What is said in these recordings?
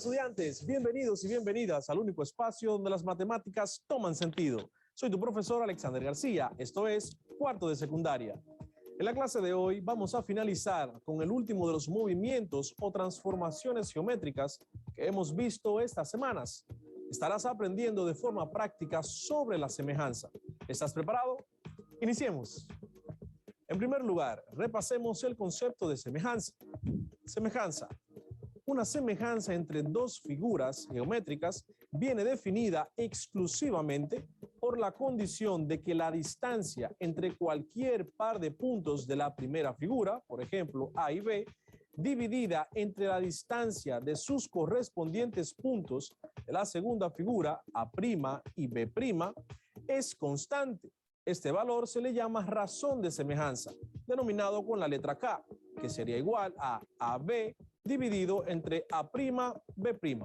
Estudiantes, bienvenidos y bienvenidas al único espacio donde las matemáticas toman sentido. Soy tu profesor Alexander García, esto es cuarto de secundaria. En la clase de hoy vamos a finalizar con el último de los movimientos o transformaciones geométricas que hemos visto estas semanas. Estarás aprendiendo de forma práctica sobre la semejanza. ¿Estás preparado? Iniciemos. En primer lugar, repasemos el concepto de semejanza. Semejanza. Una semejanza entre dos figuras geométricas viene definida exclusivamente por la condición de que la distancia entre cualquier par de puntos de la primera figura, por ejemplo A y B, dividida entre la distancia de sus correspondientes puntos de la segunda figura A' y B', es constante. Este valor se le llama razón de semejanza, denominado con la letra K, que sería igual a AB dividido entre A', B'.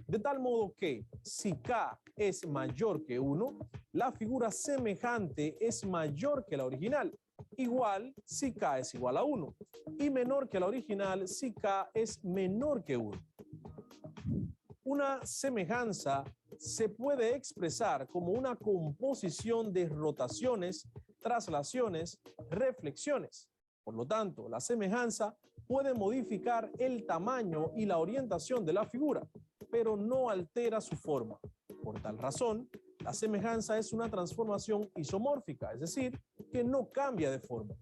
De tal modo que si K es mayor que 1, la figura semejante es mayor que la original, igual si K es igual a 1, y menor que la original si K es menor que 1. Una semejanza se puede expresar como una composición de rotaciones, traslaciones, reflexiones. Por lo tanto, la semejanza puede modificar el tamaño y la orientación de la figura, pero no altera su forma. Por tal razón, la semejanza es una transformación isomórfica, es decir, que no cambia de forma.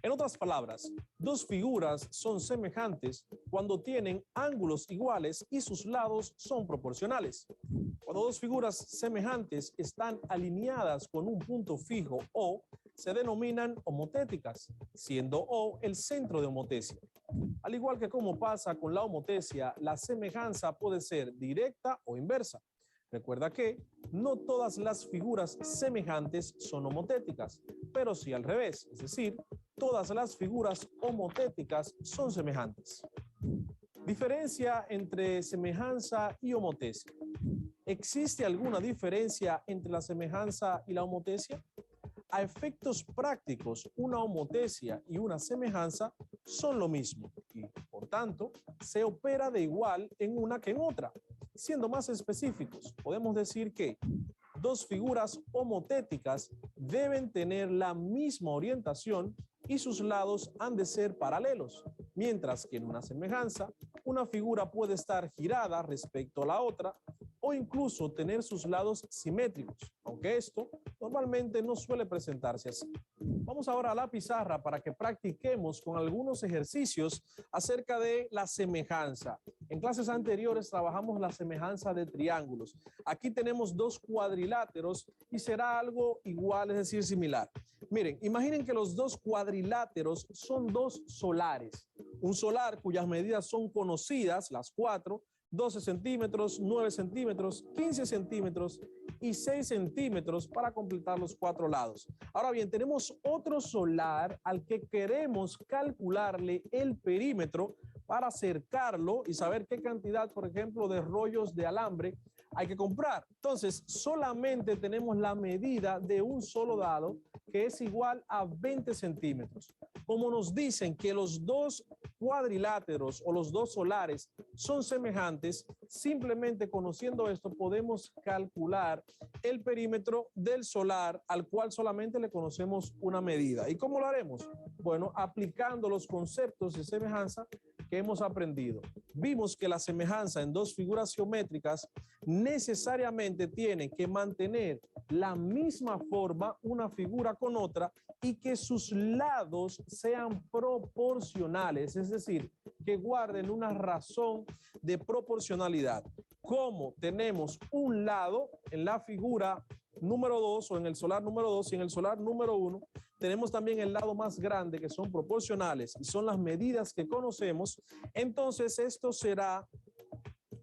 En otras palabras, dos figuras son semejantes cuando tienen ángulos iguales y sus lados son proporcionales. Cuando dos figuras semejantes están alineadas con un punto fijo O, se denominan homotéticas, siendo O el centro de homotesia. Al igual que como pasa con la homotesia, la semejanza puede ser directa o inversa. Recuerda que no todas las figuras semejantes son homotéticas, pero sí al revés, es decir, todas las figuras homotéticas son semejantes. Diferencia entre semejanza y homotesia. ¿Existe alguna diferencia entre la semejanza y la homotesia? A efectos prácticos, una homotesia y una semejanza son lo mismo y, por tanto, se opera de igual en una que en otra. Siendo más específicos, podemos decir que dos figuras homotéticas deben tener la misma orientación y sus lados han de ser paralelos, mientras que en una semejanza, una figura puede estar girada respecto a la otra o incluso tener sus lados simétricos, aunque esto normalmente no suele presentarse así. Vamos ahora a la pizarra para que practiquemos con algunos ejercicios acerca de la semejanza. En clases anteriores trabajamos la semejanza de triángulos. Aquí tenemos dos cuadriláteros y será algo igual, es decir, similar. Miren, imaginen que los dos cuadriláteros son dos solares. Un solar cuyas medidas son conocidas, las cuatro, 12 centímetros, 9 centímetros, 15 centímetros y 6 centímetros para completar los cuatro lados. Ahora bien, tenemos otro solar al que queremos calcularle el perímetro para acercarlo y saber qué cantidad, por ejemplo, de rollos de alambre hay que comprar. Entonces, solamente tenemos la medida de un solo lado, que es igual a 20 centímetros. Como nos dicen que los dos cuadriláteros o los dos solares son semejantes, simplemente conociendo esto podemos calcular el perímetro del solar al cual solamente le conocemos una medida. ¿Y cómo lo haremos? Bueno, aplicando los conceptos de semejanza que hemos aprendido. Vimos que la semejanza en dos figuras geométricas necesariamente tiene que mantener la misma forma una figura con otra y que sus lados sean proporcionales, es decir, que guarden una razón de proporcionalidad. Como tenemos un lado en la figura número 2 o en el solar número 2 y en el solar número 1, tenemos también el lado más grande que son proporcionales y son las medidas que conocemos, entonces esto será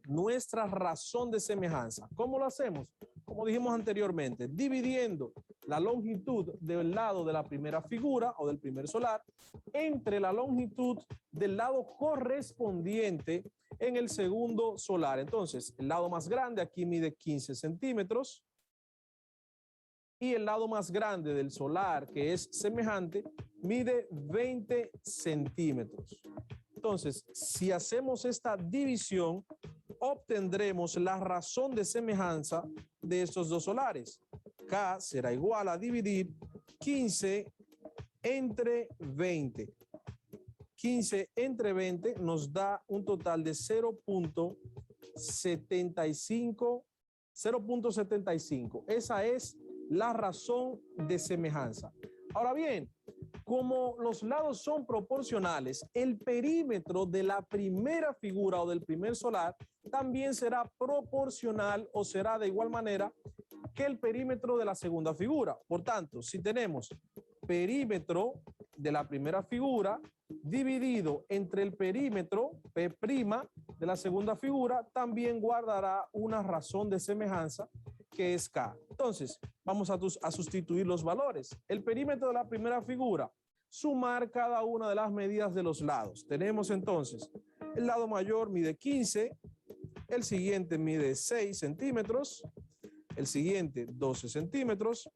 nuestra razón de semejanza. ¿Cómo lo hacemos? Como dijimos anteriormente, dividiendo la longitud del lado de la primera figura o del primer solar entre la longitud del lado correspondiente en el segundo solar. Entonces, el lado más grande aquí mide 15 centímetros y el lado más grande del solar, que es semejante, mide 20 centímetros. Entonces, si hacemos esta división, obtendremos la razón de semejanza de estos dos solares. K será igual a dividir 15 entre 20. 15 entre 20 nos da un total de 0.75. Esa es la razón de semejanza. Ahora bien, como los lados son proporcionales, el perímetro de la primera figura o del primer solar también será proporcional o será de igual manera que el perímetro de la segunda figura. Por tanto, si tenemos perímetro de la primera figura dividido entre el perímetro P' de la segunda figura, también guardará una razón de semejanza que es K. Entonces, vamos a sustituir los valores. El perímetro de la primera figura, sumar cada una de las medidas de los lados. Tenemos entonces, el lado mayor mide 15, el siguiente mide 6 centímetros, el siguiente 12 centímetros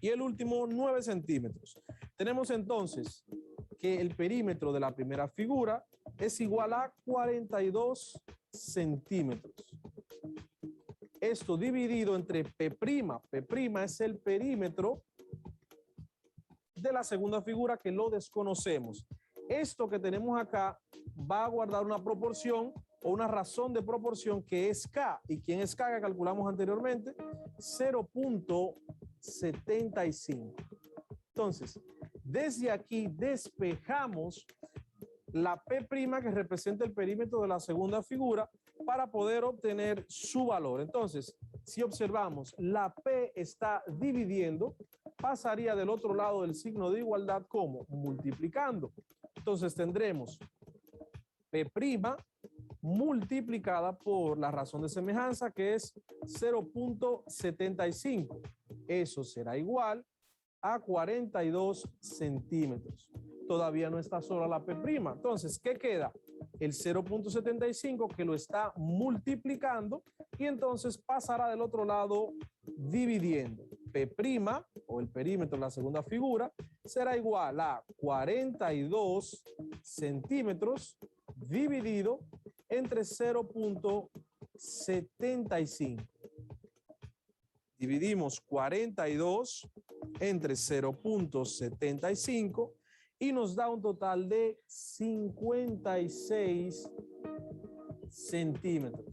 y el último 9 centímetros. Tenemos entonces que el perímetro de la primera figura es igual a 42 centímetros. Esto dividido entre P'. P' es el perímetro de la segunda figura que lo desconocemos. Esto que tenemos acá va a guardar una proporción o una razón de proporción que es K. ¿Y quién es K que calculamos anteriormente? 0.75. Entonces, desde aquí despejamos la P' que representa el perímetro de la segunda figura para poder obtener su valor. Entonces, si observamos, la P está dividiendo, pasaría del otro lado del signo de igualdad como multiplicando. Entonces tendremos P' multiplicada por la razón de semejanza que es 0.75. Eso será igual a 42 centímetros. Todavía no está sola la P'. Entonces, ¿qué queda? El 0.75 que lo está multiplicando y entonces pasará del otro lado dividiendo. P' o el perímetro de la segunda figura será igual a 42 centímetros dividido entre 0.75. Dividimos 42 entre 0.75 y nos da un total de 56 centímetros.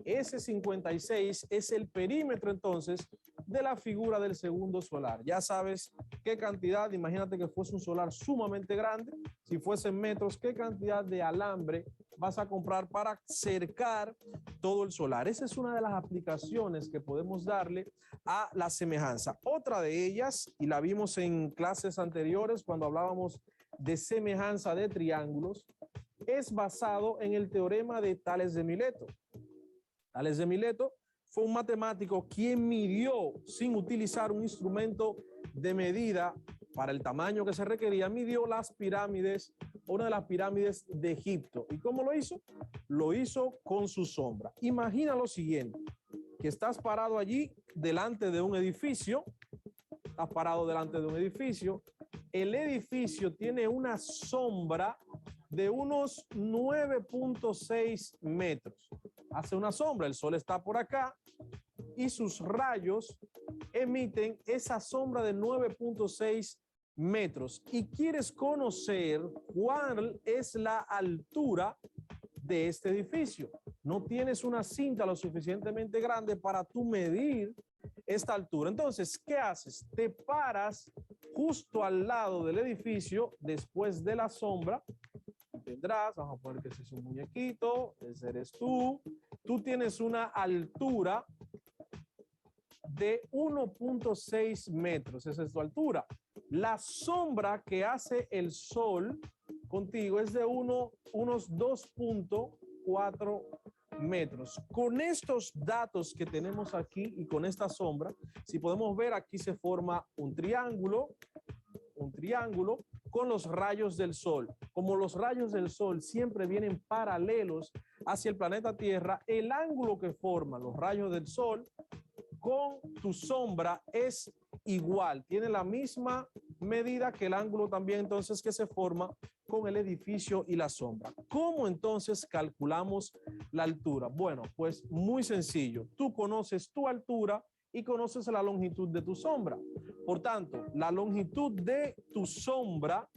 Ese 56 es el perímetro entonces de la figura del segundo solar. Ya sabes qué cantidad, imagínate que fuese un solar sumamente grande, si fuesen metros, qué cantidad de alambre vas a comprar para cercar todo el solar. Esa es una de las aplicaciones que podemos darle a la semejanza. Otra de ellas, y la vimos en clases anteriores cuando hablábamos de semejanza de triángulos, es basado en el teorema de Tales de Mileto. Tales de Mileto fue un matemático quien midió sin utilizar un instrumento de medida para el tamaño que se requería, midió las pirámides, una de las pirámides de Egipto. ¿Y cómo lo hizo? Lo hizo con su sombra. Imagina lo siguiente, que estás parado allí delante de un edificio, el edificio tiene una sombra de unos 9.6 metros. Hace una sombra, el sol está por acá y sus rayos emiten esa sombra de 9.6 metros. Y quieres conocer cuál es la altura de este edificio. No tienes una cinta lo suficientemente grande para tú medir esta altura. Entonces, ¿qué haces? Te paras justo al lado del edificio después de la sombra. Tendrás, vamos a poner que ese es un muñequito, ese eres tú. Tú tienes una altura de 1.6 metros, esa es tu altura. La sombra que hace el sol contigo es de unos 2.4 metros. Con estos datos que tenemos aquí y con esta sombra, si podemos ver, aquí se forma un triángulo con los rayos del sol. Como los rayos del sol siempre vienen paralelos hacia el planeta Tierra, el ángulo que forman los rayos del sol con tu sombra es igual, tiene la misma medida que el ángulo también entonces que se forma con el edificio y la sombra. ¿Cómo entonces calculamos la altura? Bueno, pues muy sencillo. Tú conoces tu altura y conoces la longitud de tu sombra. Por tanto, la longitud de tu sombra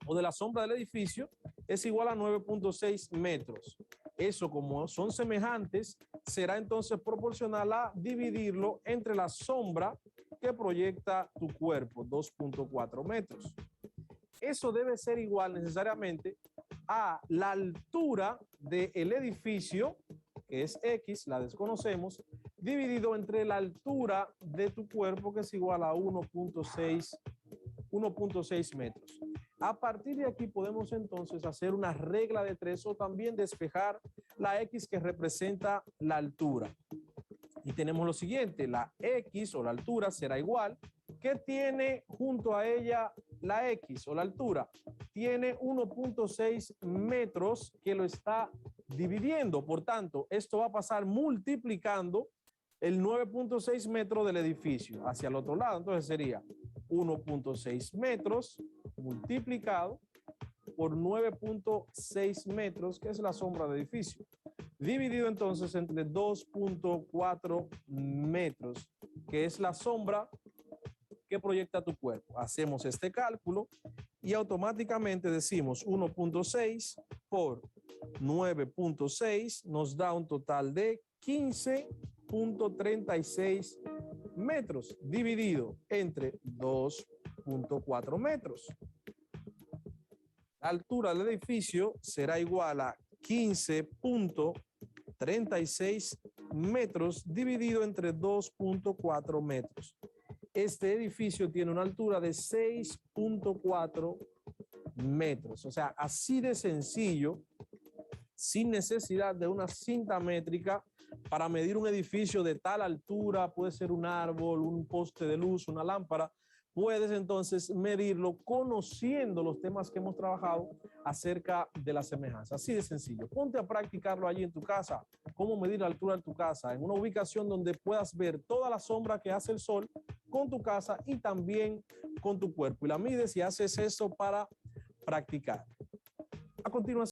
o de la sombra del edificio es igual a 9.6 metros. Eso, como son semejantes, será entonces proporcional a dividirlo entre la sombra que proyecta tu cuerpo, 2.4 metros. Eso debe ser igual necesariamente a la altura del edificio, que es X, la desconocemos, dividido entre la altura de tu cuerpo, que es igual a 1.6 metros. A partir de aquí podemos entonces hacer una regla de 3 o también despejar la X que representa la altura. Y tenemos lo siguiente, la X o la altura será igual. ¿Qué tiene junto a ella la X o la altura? Tiene 1.6 metros que lo está dividiendo. Por tanto, esto va a pasar multiplicando el 9.6 metros del edificio hacia el otro lado. Entonces sería 1.6 metros multiplicado por 9.6 metros, que es la sombra del edificio, dividido entonces entre 2.4 metros, que es la sombra que proyecta tu cuerpo. Hacemos este cálculo y automáticamente decimos 1.6 por 9.6 nos da un total de 15.36 metros dividido entre 2.4 metros. La altura del edificio será igual a 15.36 metros dividido entre 2.4 metros. Este edificio tiene una altura de 6.4 metros. O sea, así de sencillo, sin necesidad de una cinta métrica para medir un edificio de tal altura, puede ser un árbol, un poste de luz, una lámpara. Puedes entonces medirlo conociendo los temas que hemos trabajado acerca de la semejanza. Así de sencillo. Ponte a practicarlo allí en tu casa. Cómo medir la altura de tu casa en una ubicación donde puedas ver toda la sombra que hace el sol con tu casa y también con tu cuerpo. Y la mides y haces eso para practicar. A continuación.